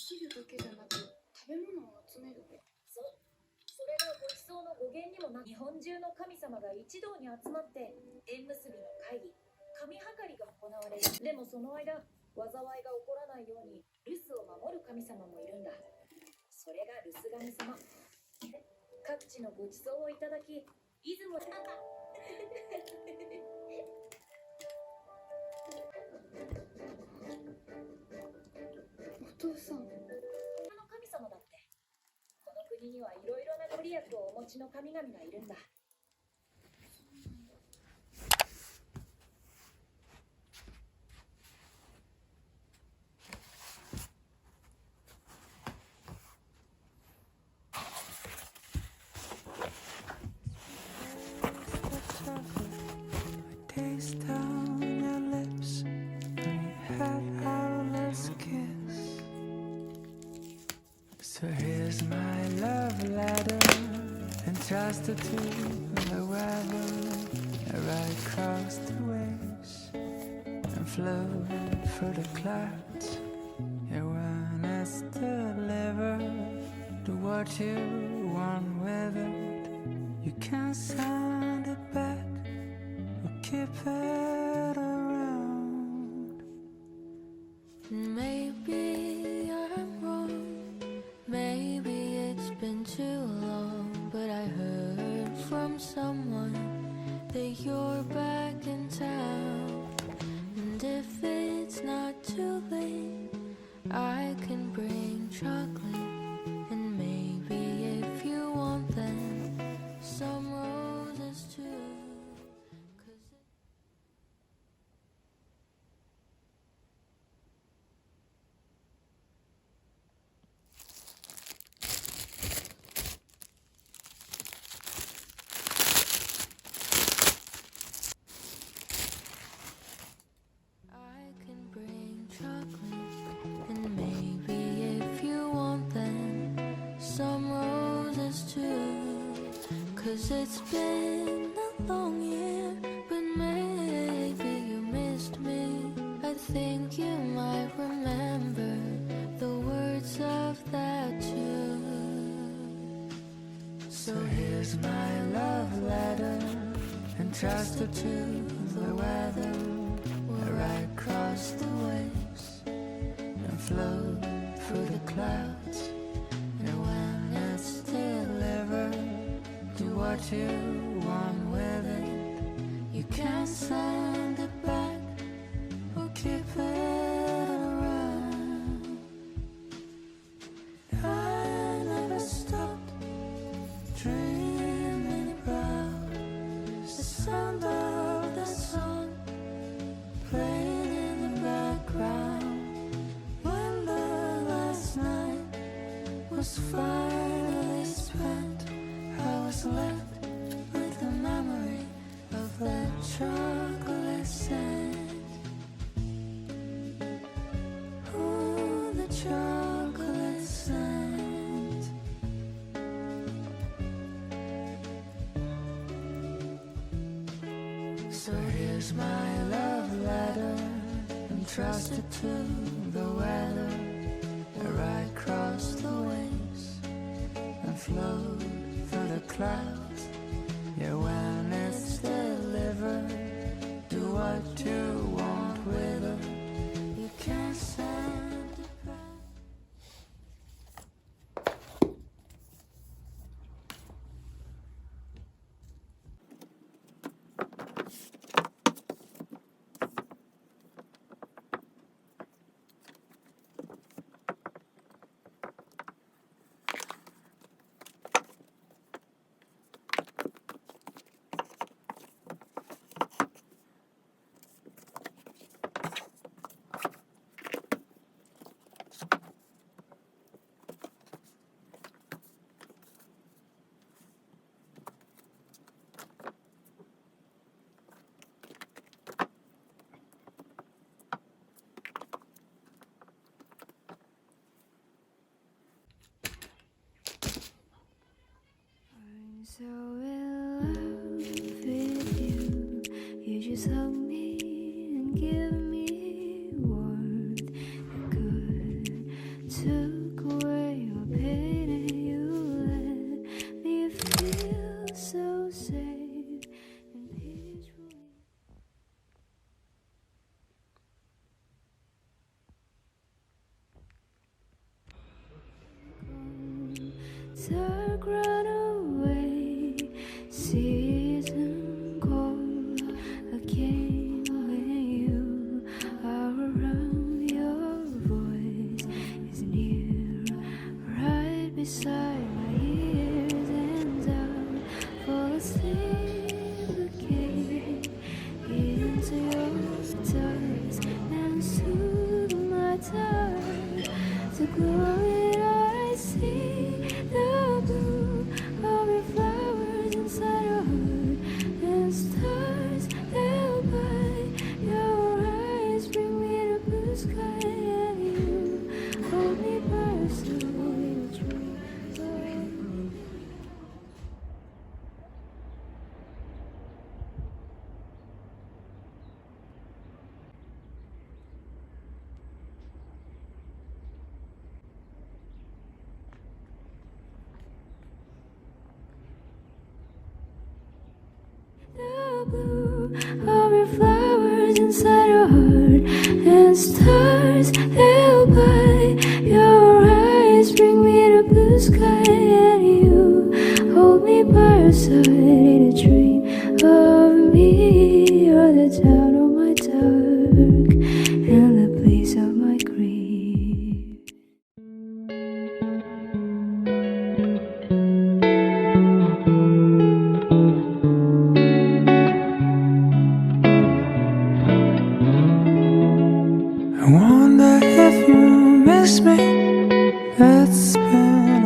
汁だけじゃなく食べ物を集める。そう、それがごちそうの語源にもな、日本中の神様が一堂に集まって縁結びの会議、神計りが行われる。でもその間、災いが起こらないように留守を守る神様もいるんだ。それが留守神様。各地のごちそうをいただき、出雲でお父さん。の神様だって。この国にはいろいろなご利益をお持ちの神々がいるんだ。entrusted to the weather, right across the waves and float through the clouds. Yeah, when it's delivered, do what you want with it. You can send it back or keep it around. Maybe I'm wrong, maybe it's been too long, but I heard from someone that you're back in town. And if it's not too late, I can bring chocolate, and maybe if you want them, some roses too. 'Cause I can bring chocolate, and maybe if you want them, some roses too. 'Cause it's been a long year, but maybe you missed me. I think you might remember the words of that tune. So here's my love letter, entrusted to the weather, right across the waves and float through the clouds. And when it's delivered, do what you want with it. You can send it back or keep it around. I never stopped dreaming about the sound of that song playing in the background when the last night was finally spent. I was left with the memory of that chocolate scent. Ooh, the chocolate scent. So here's my love letter, entrusted to the weather, right across the waves and float through the clouds. Yeah, when it's delivered, do what you want with it. You can't send it back. I'm so in love with you. You just hug me and give me warmth. You good took away your pain and you let me feel so safe and peaceful. Dark run away, season cold again when you inside your heart, and stars held by your eyes bring me to blue sky, and you hold me by your side in a dream of me. You're the town of my dark and the place of my grief. I wonder if you miss me. It's been